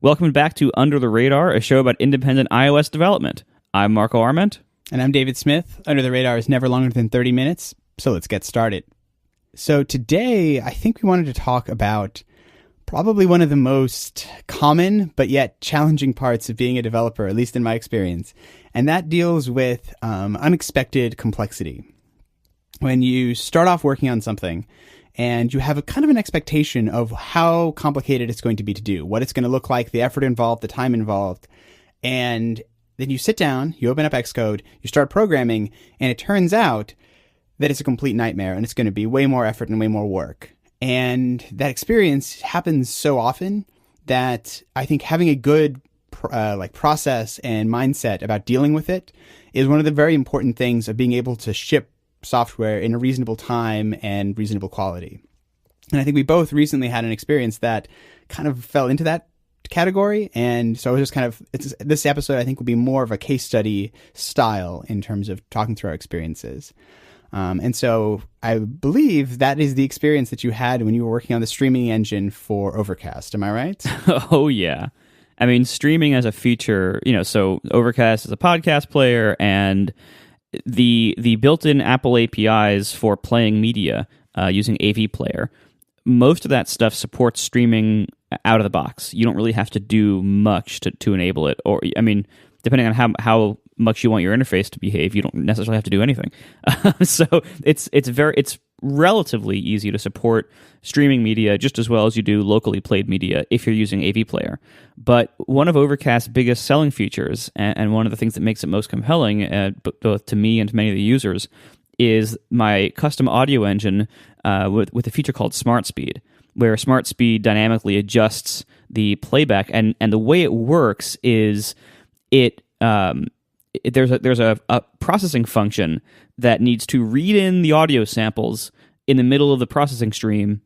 Welcome back to Under the Radar, a show about independent iOS development. I'm Marco Arment. And I'm David Smith. Under the Radar is never longer than 30 minutes, so let's get started. So today, I think we wanted to talk about probably one of the most common but yet challenging parts of being a developer, at least in my experience, and that deals with unexpected complexity. When you start off working on something, and you have a kind of an expectation of how complicated it's going to be to do, what it's going to look like, the effort involved, the time involved. And then you sit down, you open up Xcode, you start programming, and it turns out that it's a complete nightmare and it's going to be way more effort and way more work. And that experience happens so often that I think having a good process and mindset about dealing with it is one of the very important things of being able to ship software in a reasonable time and reasonable quality. And I think we both recently had an experience that kind of fell into that category. And so it was just this episode, I think, will be more of a case study style in terms of talking through our experiences. And so I believe that is the experience that you had when you were working on the streaming engine for Overcast. Am I right? Oh, yeah. I mean, streaming as a feature, so Overcast is a podcast player, and the built-in Apple APIs for playing media using AV Player, most of that stuff supports streaming out of the box. You don't really have to do much to enable it. Or, I mean, depending on how much you want your interface to behave, you don't necessarily have to do anything. So it's relatively easy to support streaming media just as well as you do locally played media if you're using AV Player. But one of Overcast's biggest selling features, and one of the things that makes it most compelling, both to me and to many of the users, is my custom audio engine with a feature called Smart Speed, where Smart Speed dynamically adjusts the playback. And the way it works is there's a processing function that needs to read in the audio samples in the middle of the processing stream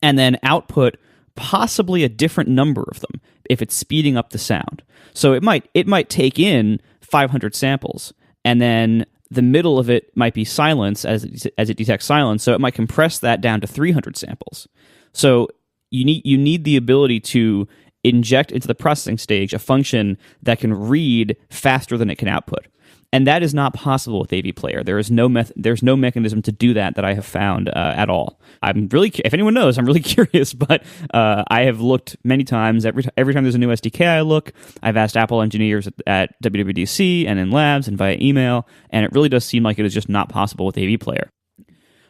and then output possibly a different number of them if it's speeding up the sound. So it might take in 500 samples, and then the middle of it might be silence as it detects silence, so it might compress that down to 300 samples. So you need the ability to inject into the processing stage a function that can read faster than it can output. And that is not possible with AV Player. There's no mechanism to do that I have found at all. If anyone knows, I'm really curious, but I have looked many times. Every time there's a new SDK I look, I've asked Apple engineers at WWDC and in labs and via email, and it really does seem like it is just not possible with AV Player.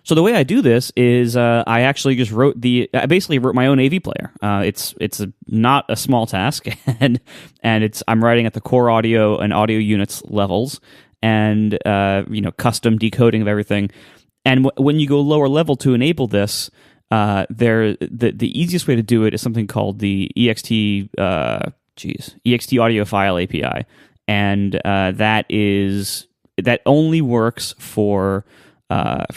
So the way I do this is I actually just I basically wrote my own AV Player. It's not a small task, and I'm writing at the core audio and audio units levels, and custom decoding of everything. And when you go lower level to enable this, the easiest way to do it is something called the ext audio file API, and that only works for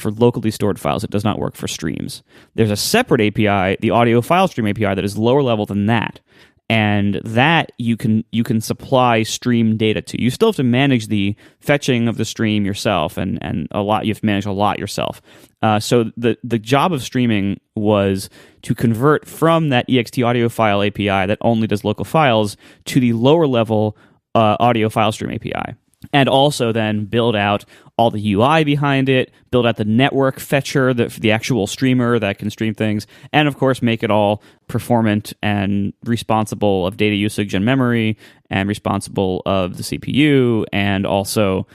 locally stored files. It does not work for streams. There's a separate API, the audio file stream API, that is lower level than that, and that you can supply stream data to. You still have to manage the fetching of the stream yourself, and you have to manage a lot yourself. So the job of streaming was to convert from that ext audio file API that only does local files to the lower level audio file stream API. And also then build out all the UI behind it, build out the network fetcher, the actual streamer that can stream things, and of course make it all performant and responsible of data usage and memory, and responsible of the CPU, and also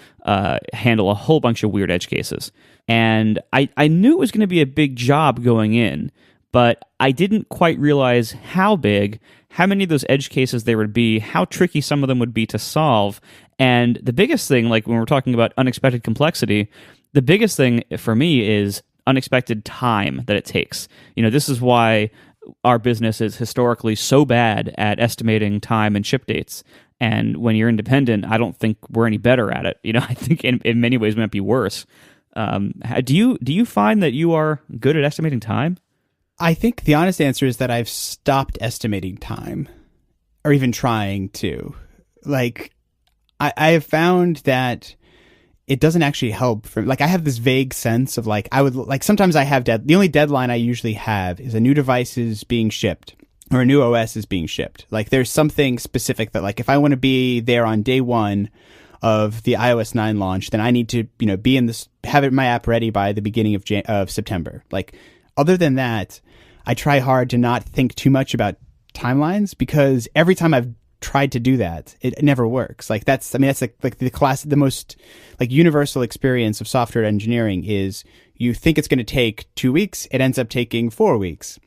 handle a whole bunch of weird edge cases. And I knew it was going to be a big job going in, but I didn't quite realize how big, how many of those edge cases there would be, how tricky some of them would be to solve. And the biggest thing, like when we're talking about unexpected complexity, the biggest thing for me is unexpected time that it takes. This is why our business is historically so bad at estimating time and ship dates. And when you're independent, I don't think we're any better at it. I think in many ways we might be worse. Do you find that you are good at estimating time? I think the honest answer is that I've stopped estimating time, or even trying to. I have found that it doesn't actually help. I have this vague sense of sometimes I have the only deadline I usually have is a new device is being shipped. or a new OS is being shipped. Like there's something specific that like if I want to be there on day one of the iOS 9 launch, then I need to, be in this, have my app ready by the beginning of September. Like other than that, I try hard to not think too much about timelines because every time I've tried to do that, it never works. Like that's like the most like universal experience of software engineering is you think it's going to take 2 weeks, it ends up taking 4 weeks.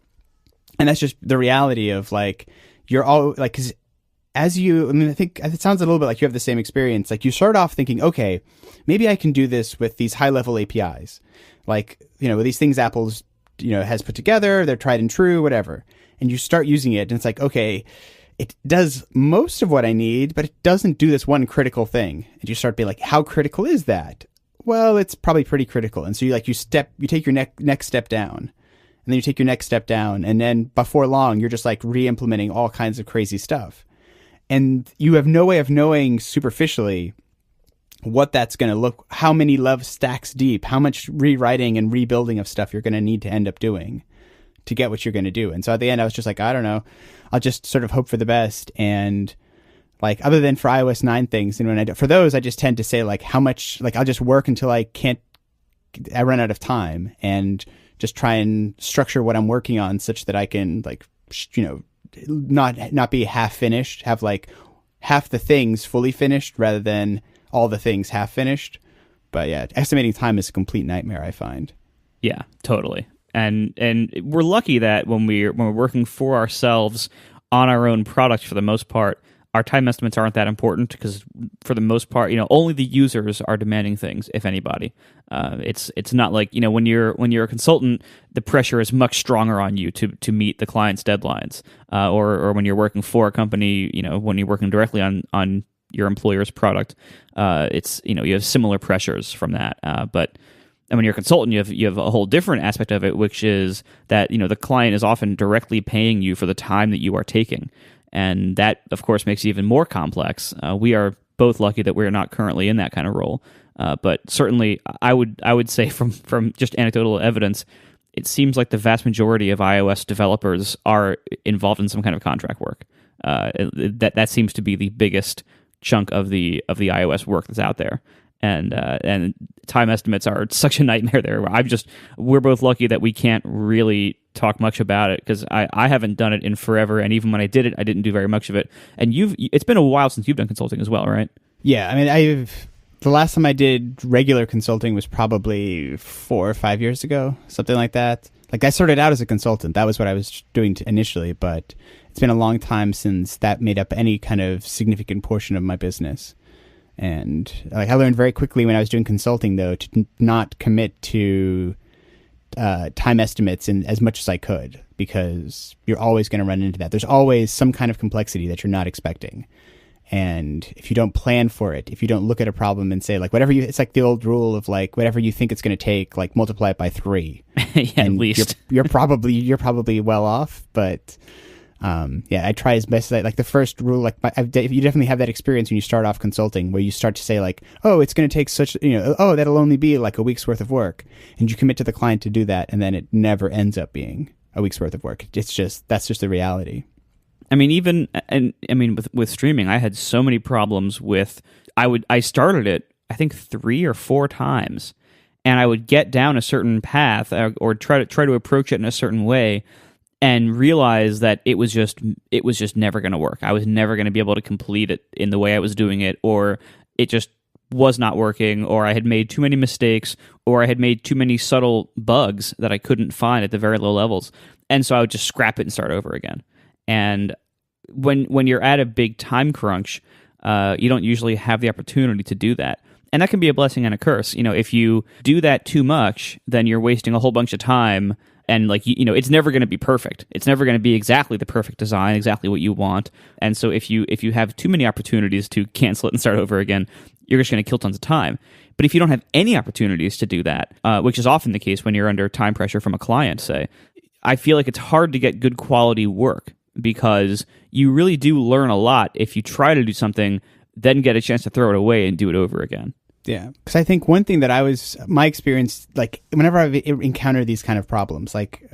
And that's just the reality of like, you're all like, cause I think it sounds a little bit like you have the same experience. Like you start off thinking, okay, maybe I can do this with these high level APIs. Like, these things Apple's, has put together, they're tried and true, whatever. And you start using it and it's like, okay, it does most of what I need, but it doesn't do this one critical thing. And you start being like, how critical is that? Well, it's probably pretty critical. And so you take your next step down. And then you take your next step down. And then before long, you're just like re-implementing all kinds of crazy stuff. And you have no way of knowing superficially what that's going to look, how many love stacks deep, how much rewriting and rebuilding of stuff you're going to need to end up doing to get what you're going to do. And so at the end, I was just like, I don't know. I'll just sort of hope for the best. And like, other than for iOS 9 things, and for those, I just tend to say like how much, like I'll just work until I run out of time and just try and structure what I'm working on such that I can like, not be half finished, have like half the things fully finished rather than all the things half finished. But yeah, estimating time is a complete nightmare, I find. Yeah, totally. And we're lucky that when we're working for ourselves on our own product, for the most part, our time estimates aren't that important because for the most part, only the users are demanding things, if anybody. It's not like, when you're a consultant, the pressure is much stronger on you to meet the client's deadlines. Or when you're working for a company, when you're working directly on your employer's product, it's, you have similar pressures from that. But when you're a consultant, you have a whole different aspect of it, which is that, the client is often directly paying you for the time that you are taking. And that, of course, makes it even more complex. We are both lucky that we're not currently in that kind of role. But certainly, I would say from just anecdotal evidence, it seems like the vast majority of iOS developers are involved in some kind of contract work. That seems to be the biggest chunk of the iOS work that's out there. And time estimates are such a nightmare there. We're both lucky that we can't really talk much about it because I haven't done it in forever, and even when I did it, I didn't do very much of it. And it's been a while since you've done consulting as well, right? Yeah, I mean, the last time I did regular consulting was probably 4 or 5 years ago, something like that. Like I started out as a consultant, that was what I was doing initially, but it's been a long time since that made up any kind of significant portion of my business. And like I learned very quickly when I was doing consulting, though, to not commit to time estimates in as much as I could, because you're always going to run into that. There's always some kind of complexity that you're not expecting. And if you don't plan for it, if you don't look at a problem and say like it's like the old rule of like whatever you think it's going to take, like multiply it by 3. Yeah, at least you're probably well off, but. I try as best as like the first rule, like you definitely have that experience when you start off consulting where you start to say like, oh, it's going to take that'll only be like a week's worth of work. And you commit to the client to do that. And then it never ends up being a week's worth of work. That's just the reality. I mean, with streaming, I had so many problems with, I started it, I think 3 or 4 times, and I would get down a certain path or try to approach it in a certain way, and realize that it was just never going to work. I was never going to be able to complete it in the way I was doing it, or it just was not working, or I had made too many mistakes, or I had made too many subtle bugs that I couldn't find at the very low levels. And so I would just scrap it and start over again. And when you're at a big time crunch, you don't usually have the opportunity to do that. And that can be a blessing and a curse. If you do that too much, then you're wasting a whole bunch of time. And it's never going to be perfect. It's never going to be exactly the perfect design, exactly what you want. And so if you have too many opportunities to cancel it and start over again, you're just going to kill tons of time. But if you don't have any opportunities to do that, which is often the case when you're under time pressure from a client, say, I feel like it's hard to get good quality work because you really do learn a lot if you try to do something, then get a chance to throw it away and do it over again. Yeah, because I think one thing that my experience, like whenever I've encountered these kind of problems, like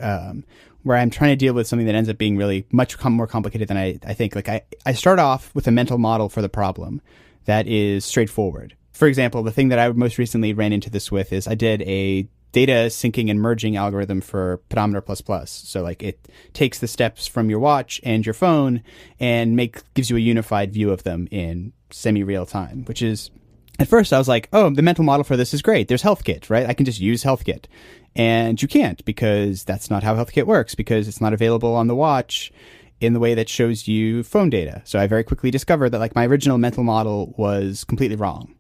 where I'm trying to deal with something that ends up being really much more complicated than I think. Like I start off with a mental model for the problem that is straightforward. For example, the thing that I most recently ran into this with is I did a data syncing and merging algorithm for Pedometer++. So like it takes the steps from your watch and your phone and gives you a unified view of them in semi-real time, which is, at first I was like, oh, the mental model for this is great. There's HealthKit, right? I can just use HealthKit. And you can't, because that's not how HealthKit works, because it's not available on the watch in the way that shows you phone data. So I very quickly discovered that like my original mental model was completely wrong.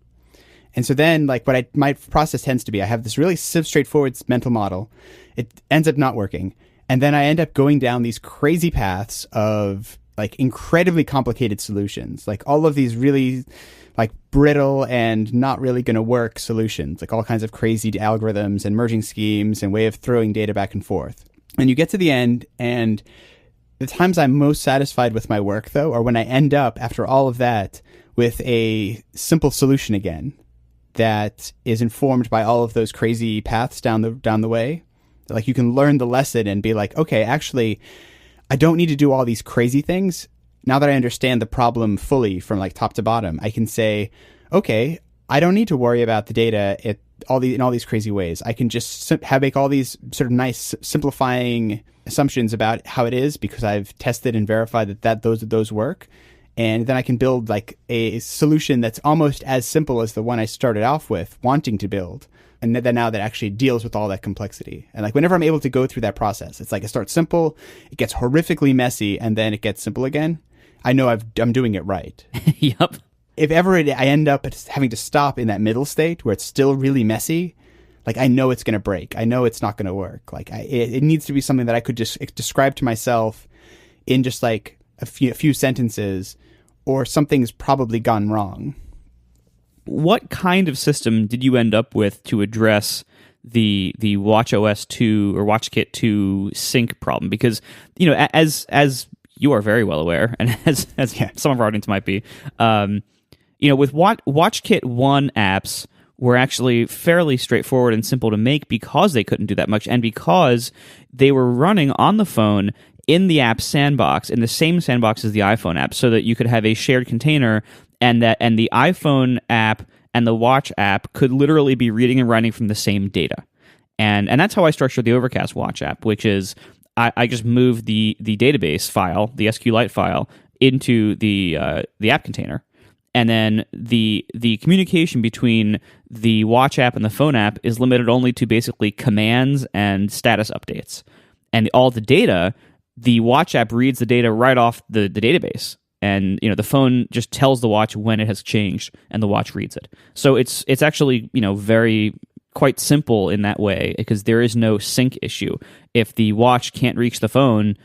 And so then like my process tends to be, I have this really straightforward mental model. It ends up not working. And then I end up going down these crazy paths of like incredibly complicated solutions, like all of these really like brittle and not really going to work solutions, like all kinds of crazy algorithms and merging schemes and way of throwing data back and forth. And you get to the end, and the times I'm most satisfied with my work, though, are when I end up, after all of that, with a simple solution again that is informed by all of those crazy paths down the way. Like you can learn the lesson and be like, okay, actually, I don't need to do all these crazy things. Now that I understand the problem fully from like top to bottom, I can say, okay, I don't need to worry about the data in all these crazy ways. I can just make all these sort of nice simplifying assumptions about how it is, because I've tested and verified that those work. And then I can build like a solution that's almost as simple as the one I started off with wanting to build. And then now that actually deals with all that complexity. And like whenever I'm able to go through that process, it's like it starts simple, it gets horrifically messy, and then it gets simple again. I know I'm doing it right. Yep. If ever I end up having to stop in that middle state where it's still really messy, like I know it's going to break. I know it's not going to work. Like it needs to be something that I could just describe to myself in just like a few sentences, or something's probably gone wrong. What kind of system did you end up with to address the WatchOS 2 or WatchKit 2 sync problem? Because, you know, as you are very well aware, and as some of our audience might be, you know, with WatchKit 1 apps were actually fairly straightforward and simple to make because they couldn't do that much, and because they were running on the phone in the app sandbox, in the same sandbox as the iPhone app, so that you could have a shared container, and the iPhone app and the Watch app could literally be reading and writing from the same data. And that's how I structured the Overcast Watch app, which is I just moved the database file, the SQLite file, into the app container. And then the communication between the Watch app and the phone app is limited only to basically commands and status updates. And all the data, the Watch app reads the data right off the database. And, you know, the phone just tells the watch when it has changed, and the watch reads it. So it's actually, you know, quite simple in that way, because there is no sync issue. If the watch can't reach the phone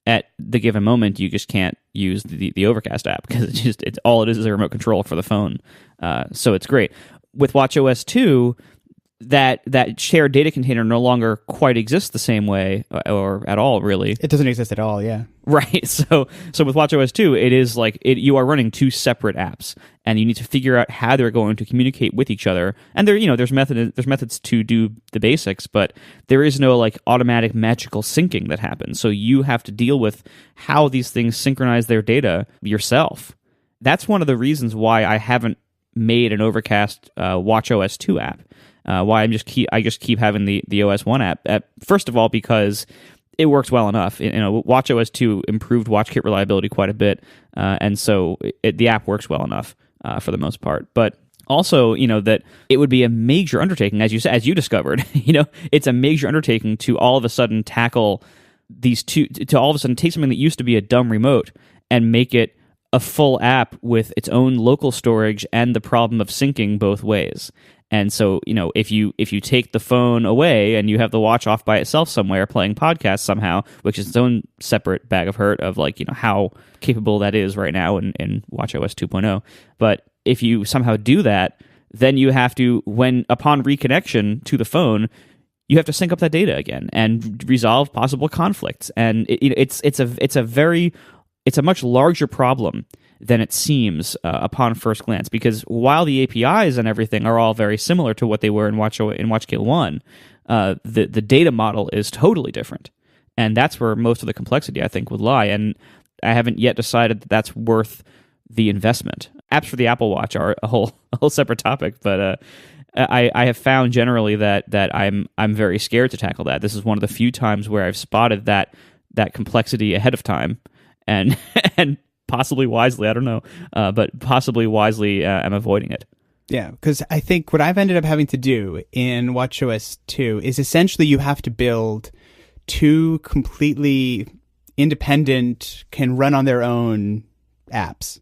at the given moment, you just can't use the Overcast app, because it's all it is a remote control for the phone. So it's great. With WatchOS 2, that shared data container no longer quite exists the same way, or at all, really. It doesn't exist at all, yeah. Right. So with WatchOS 2, it is like you are running two separate apps, and you need to figure out how they're going to communicate with each other. And there's methods to do the basics, but there is no like automatic magical syncing that happens. So you have to deal with how these things synchronize their data yourself. That's one of the reasons why I haven't made an Overcast WatchOS 2 app. Why I just keep having the OS 1 app. First of all, because it works well enough. You know, WatchOS 2 improved WatchKit reliability quite a bit, and so the app works well enough for the most part. But also, you know, that it would be a major undertaking, as you discovered. You know, it's a major undertaking to all of a sudden tackle these two. To all of a sudden take something that used to be a dumb remote and make it a full app with its own local storage and the problem of syncing both ways. And so, you know, if you take the phone away and you have the watch off by itself somewhere playing podcasts somehow, which is its own separate bag of hurt of like, you know, how capable that is right now in WatchOS 2.0. But if you somehow do that, then you have to, upon reconnection to the phone, you have to sync up that data again and resolve possible conflicts. And it's a much larger problem than it seems upon first glance, because while the APIs and everything are all very similar to what they were in WatchKit 1, the data model is totally different. And that's where most of the complexity, I think, would lie. And I haven't yet decided that that's worth the investment. Apps for the Apple Watch are a whole separate topic, but I have found generally that I'm very scared to tackle that. This is one of the few times where I've spotted that complexity ahead of time, and and possibly wisely, I don't know, but possibly wisely, I'm avoiding it. Yeah, because I think what I've ended up having to do in WatchOS 2 is essentially you have to build two completely independent, can run on their own apps.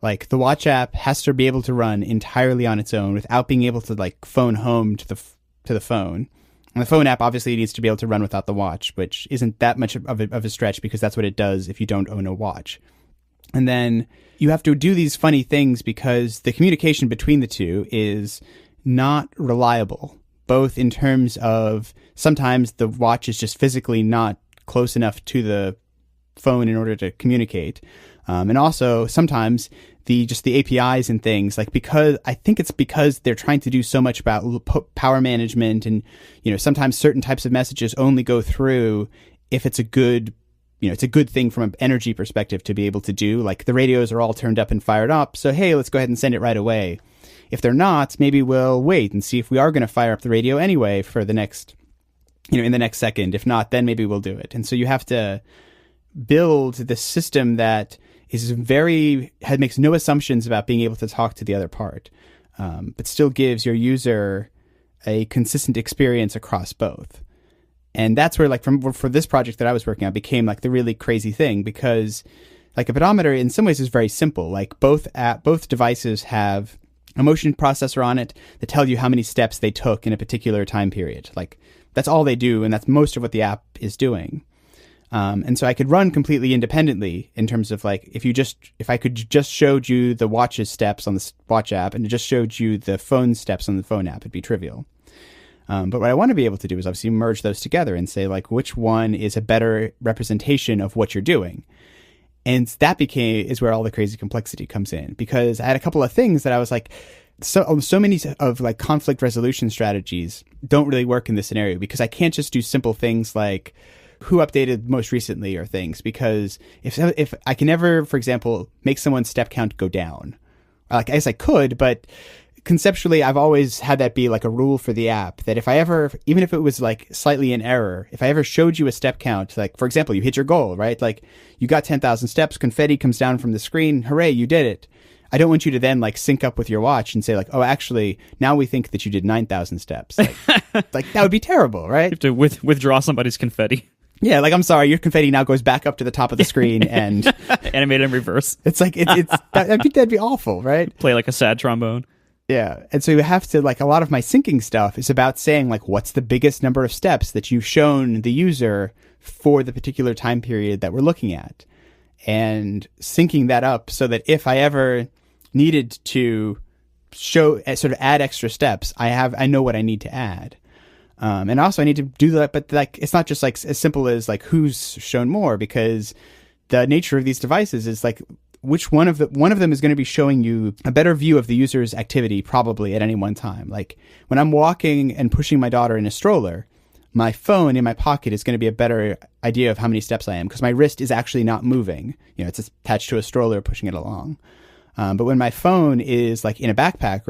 Like the Watch app has to be able to run entirely on its own without being able to like phone home to the phone. And the phone app obviously needs to be able to run without the watch, which isn't that much of a stretch because that's what it does if you don't own a watch. And then you have to do these funny things because the communication between the two is not reliable, both in terms of sometimes the watch is just physically not close enough to the phone in order to communicate. And also sometimes the APIs and things, like, because I think it's because they're trying to do so much about power management, and sometimes certain types of messages only go through if it's a good thing from an energy perspective to be able to do. Like the radios are all turned up and fired up, so hey, let's go ahead and send it right away. If they're not, maybe we'll wait and see if we are going to fire up the radio anyway for the next in the next second. If not, then maybe we'll do it. And so you have to build this system that makes no assumptions about being able to talk to the other part, but still gives your user a consistent experience across both. And that's where, like, for this project that I was working on, became like the really crazy thing, because like a pedometer in some ways is very simple. Like both devices have a motion processor on it that tell you how many steps they took in a particular time period. Like that's all they do, and that's most of what the app is doing. And so I could run completely independently in terms of like, if I could just showed you the watch's steps on the watch app and it just showed you the phone steps on the phone app, it'd be trivial. But what I want to be able to do is obviously merge those together and say like, which one is a better representation of what you're doing? And that is where all the crazy complexity comes in, because I had a couple of things that I was like, so many of like conflict resolution strategies don't really work in this scenario, because I can't just do simple things like who updated most recently or things, because if I can never, for example, make someone's step count go down. Like, I guess I could, but conceptually I've always had that be like a rule for the app, that if I ever, even if it was like slightly in error, if I ever showed you a step count, like for example, you hit your goal, right? Like you got 10,000 steps, confetti comes down from the screen, hooray, you did it. I don't want you to then like sync up with your watch and say like, oh, actually, now we think that you did 9,000 steps. Like that would be terrible, right? You have to withdraw somebody's confetti. Yeah, like, I'm sorry, your confetti now goes back up to the top of the screen and animate in reverse. It's like that'd be awful, right? Play like a sad trombone. Yeah, and so you have to, like, a lot of my syncing stuff is about saying like, what's the biggest number of steps that you've shown the user for the particular time period that we're looking at, and syncing that up so that if I ever needed to sort of add extra steps, I know what I need to add. And also I need to do that, but like, it's not just like as simple as like who's shown more, because the nature of these devices is like, which one of them is going to be showing you a better view of the user's activity probably at any one time. Like when I'm walking and pushing my daughter in a stroller, my phone in my pocket is going to be a better idea of how many steps I am, because my wrist is actually not moving. It's attached to a stroller pushing it along. But when my phone is like in a backpack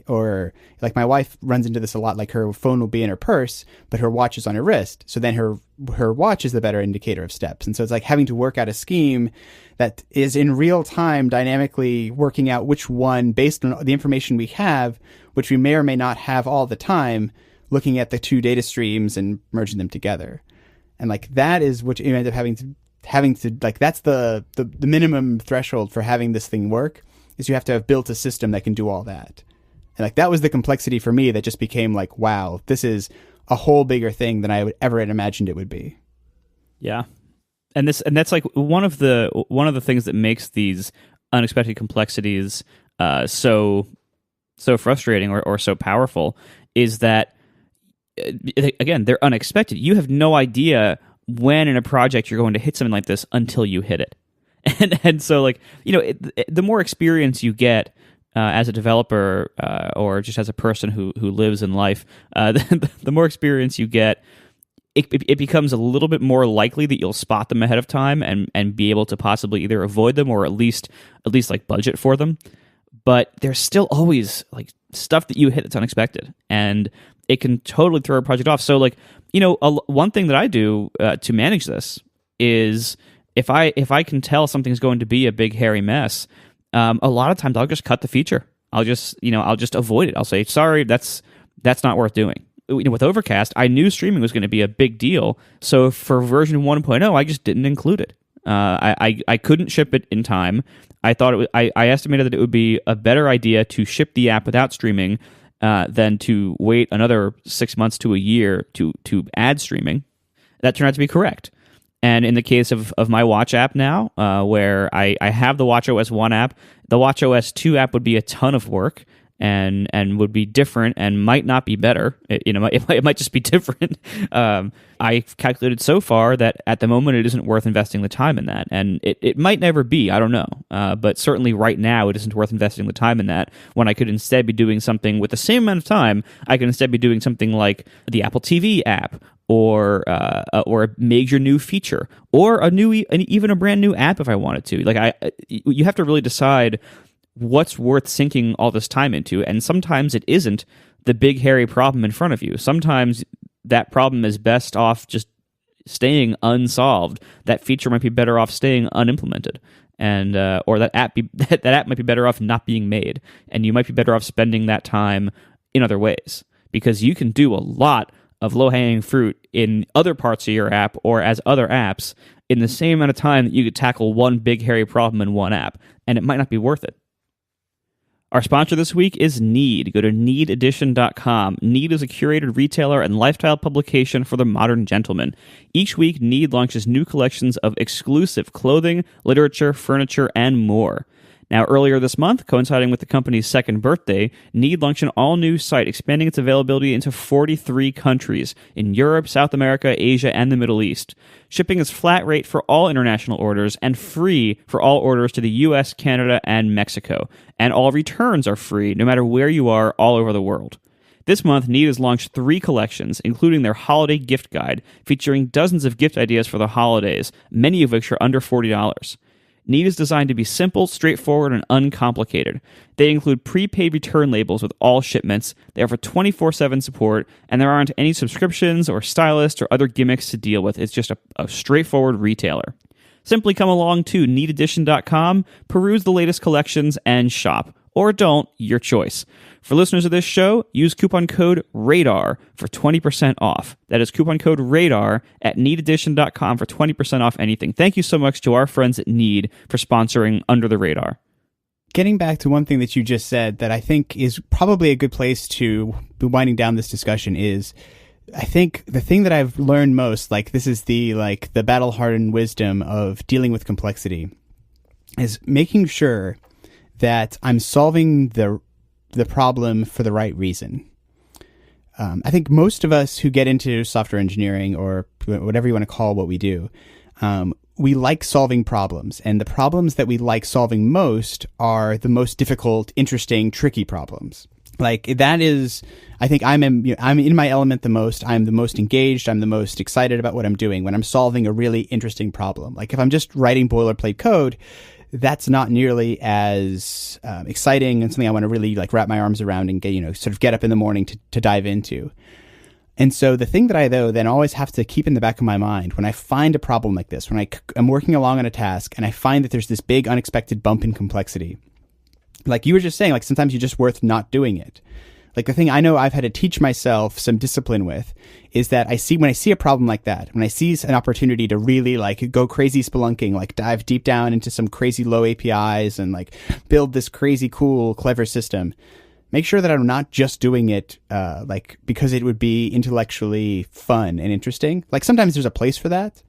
or like my wife runs into this a lot, like her phone will be in her purse, but her watch is on her wrist. So then her watch is the better indicator of steps. And so it's like having to work out a scheme that is in real time dynamically working out which one, based on the information we have, which we may or may not have all the time, looking at the two data streams and merging them together. And like, that is what you end up having to like, that's the minimum threshold for having this thing work, is you have to have built a system that can do all that. And like, that was the complexity for me that just became like, wow, this is a whole bigger thing than I would ever had imagined it would be. Yeah. And that's like one of the things that makes these unexpected complexities so frustrating or so powerful, is that, again, they're unexpected. You have no idea when in a project you're going to hit something like this until you hit it. And so, like, the more experience you get as a developer or just as a person who lives in life, the more experience you get, it becomes a little bit more likely that you'll spot them ahead of time and be able to possibly either avoid them or at least like budget for them. But there's still always like stuff that you hit that's unexpected, and it can totally throw a project off. So like, one thing that I do to manage this is if I can tell something's going to be a big hairy mess, a lot of times I'll just cut the feature. I'll just avoid it. I'll say, sorry, that's not worth doing. With Overcast, I knew streaming was going to be a big deal, so for version 1.0, I just didn't include it. I couldn't ship it in time. I thought I estimated that it would be a better idea to ship the app without streaming than to wait another 6 months to a year to add streaming. That turned out to be correct. And in the case of my Watch app now, where I have the WatchOS 1 app, the WatchOS 2 app would be a ton of work and would be different and might not be better. It might just be different. I've calculated so far that at the moment it isn't worth investing the time in that, and it might never be. I don't know, but certainly right now it isn't worth investing the time in that. When I could instead be doing something with the same amount of time, I could instead be doing something like the Apple TV app, or a major new feature, or even a brand new app if I wanted to. Like you have to really decide what's worth sinking all this time into, and sometimes it isn't the big hairy problem in front of you. Sometimes that problem is best off just staying unsolved. That feature might be better off staying unimplemented, and or that app might be better off not being made, and you might be better off spending that time in other ways, because you can do a lot of low-hanging fruit in other parts of your app or as other apps in the same amount of time that you could tackle one big hairy problem in one app, and it might not be worth it. Our sponsor this week is Need. Go to neededition.com. Need is a curated retailer and lifestyle publication for the modern gentleman. Each week, Need launches new collections of exclusive clothing, literature, furniture, and more. Now, earlier this month, coinciding with the company's second birthday, Need launched an all-new site expanding its availability into 43 countries in Europe, South America, Asia, and the Middle East. Shipping is flat rate for all international orders and free for all orders to the US, Canada, and Mexico. And all returns are free, no matter where you are all over the world. This month, Need has launched 3 collections, including their holiday gift guide, featuring dozens of gift ideas for the holidays, many of which are under $40. Need is designed to be simple, straightforward, and uncomplicated. They include prepaid return labels with all shipments, they offer 24/7 support, and there aren't any subscriptions or stylists or other gimmicks to deal with. It's just a straightforward retailer. Simply come along to neededition.com, peruse the latest collections, and shop. Or don't, your choice. For listeners of this show, use coupon code RADAR for 20% off. That is coupon code RADAR at neededition.com for 20% off anything. Thank you so much to our friends at Need for sponsoring Under the Radar. Getting back to one thing that you just said that I think is probably a good place to be winding down this discussion is, I think the thing that I've learned most, like this is the battle-hardened wisdom of dealing with complexity, is making sure that I'm solving the problem for the right reason. I think most of us who get into software engineering, or whatever you want to call what we do, we like solving problems. And the problems that we like solving most are the most difficult, interesting, tricky problems. Like that is, I think I'm in my element the most. I'm the most engaged. I'm the most excited about what I'm doing when I'm solving a really interesting problem. Like if I'm just writing boilerplate code, that's not nearly as exciting and something I want to really like wrap my arms around and get up in the morning to dive into. And so the thing that I then always have to keep in the back of my mind when I find a problem like this, when I'm working along on a task and I find that there's this big unexpected bump in complexity, like you were just saying, like sometimes you're just worth not doing it. Like the thing I know I've had to teach myself some discipline with is that when I see a problem like that, when I see an opportunity to really like go crazy spelunking, like dive deep down into some crazy low APIs and like build this crazy cool, clever system, make sure that I'm not just doing it like because it would be intellectually fun and interesting. Like sometimes there's a place for that,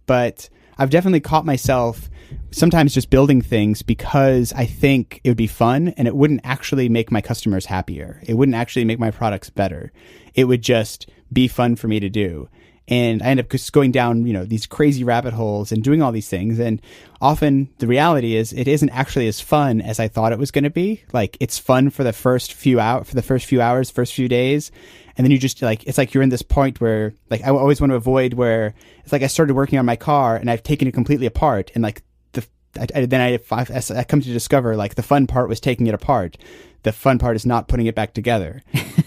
but I've definitely caught myself sometimes just building things because I think it would be fun and it wouldn't actually make my customers happier. It wouldn't actually make my products better. It would just be fun for me to do. And I end up just going down, these crazy rabbit holes and doing all these things. And often the reality is it isn't actually as fun as I thought it was going to be. Like, it's fun for the first few hours, first few days. And then you just it's like you're in this point where I always want to avoid where it's like I started working on my car and I've taken it completely apart. And I come to discover the fun part was taking it apart. The fun part is not putting it back together.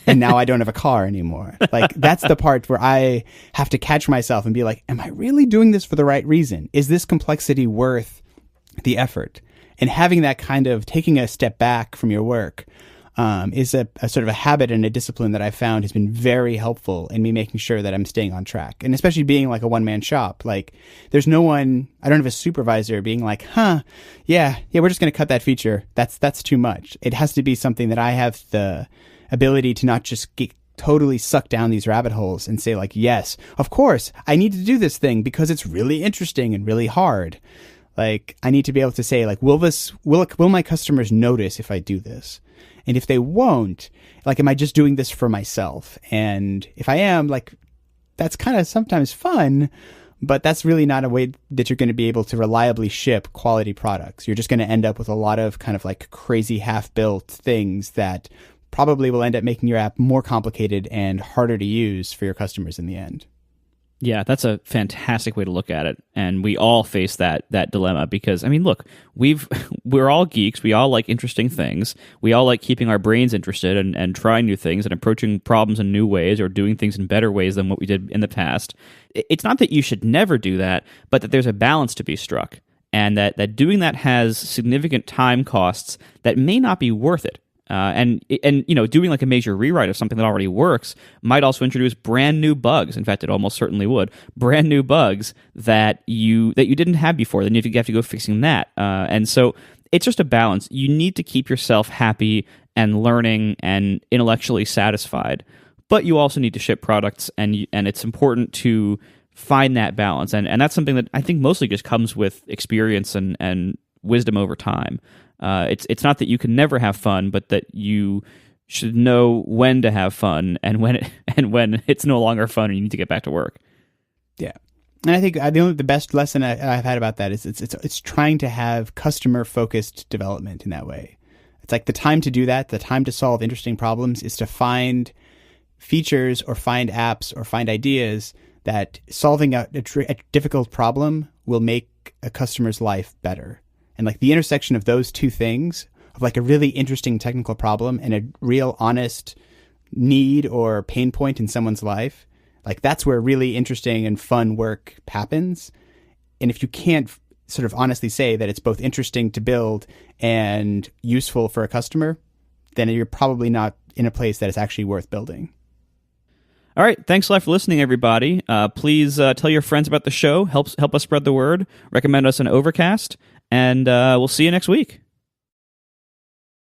And now I don't have a car anymore. That's the part where I have to catch myself and be like, am I really doing this for the right reason? Is this complexity worth the effort? And having that kind of taking a step back from your work is a sort of a habit and a discipline that I've found has been very helpful in me making sure that I'm staying on track. And especially being a one-man shop, there's no one, I don't have a supervisor being yeah, we're just going to cut that feature. That's too much. It has to be something that I have the ability to not just get totally sucked down these rabbit holes and say yes, of course, I need to do this thing because it's really interesting and really hard. I need to be able to say will my customers notice if I do this? And if they won't, am I just doing this for myself? And if I am, that's kind of sometimes fun, but that's really not a way that you're going to be able to reliably ship quality products. You're just going to end up with a lot of kind of crazy half-built things that probably will end up making your app more complicated and harder to use for your customers in the end. Yeah, that's a fantastic way to look at it, and we all face that dilemma because look, we're all geeks. We all like interesting things. We all like keeping our brains interested and trying new things and approaching problems in new ways or doing things in better ways than what we did in the past. It's not that you should never do that, but that there's a balance to be struck, and that doing that has significant time costs that may not be worth it. And doing a major rewrite of something that already works might also introduce brand new bugs. In fact, it almost certainly would. Brand new bugs that you didn't have before. Then you have to go fixing that. And so it's just a balance. You need to keep yourself happy and learning and intellectually satisfied, but you also need to ship products, and it's important to find that balance. And that's something that I think mostly just comes with experience and wisdom over time. It's not that you can never have fun, but that you should know when to have fun and when it's no longer fun and you need to get back to work. Yeah, and I think the best lesson I've had about that is it's trying to have customer focused development in that way. It's the time to do that, the time to solve interesting problems is to find features or find apps or find ideas that solving a difficult problem will make a customer's life better. And the intersection of those two things, of a really interesting technical problem and a real honest need or pain point in someone's life, that's where really interesting and fun work happens. And if you can't sort of honestly say that it's both interesting to build and useful for a customer, then you're probably not in a place that is actually worth building. All right. Thanks a lot for listening, everybody. Please tell your friends about the show. Help us spread the word. Recommend us on Overcast. And we'll see you next week.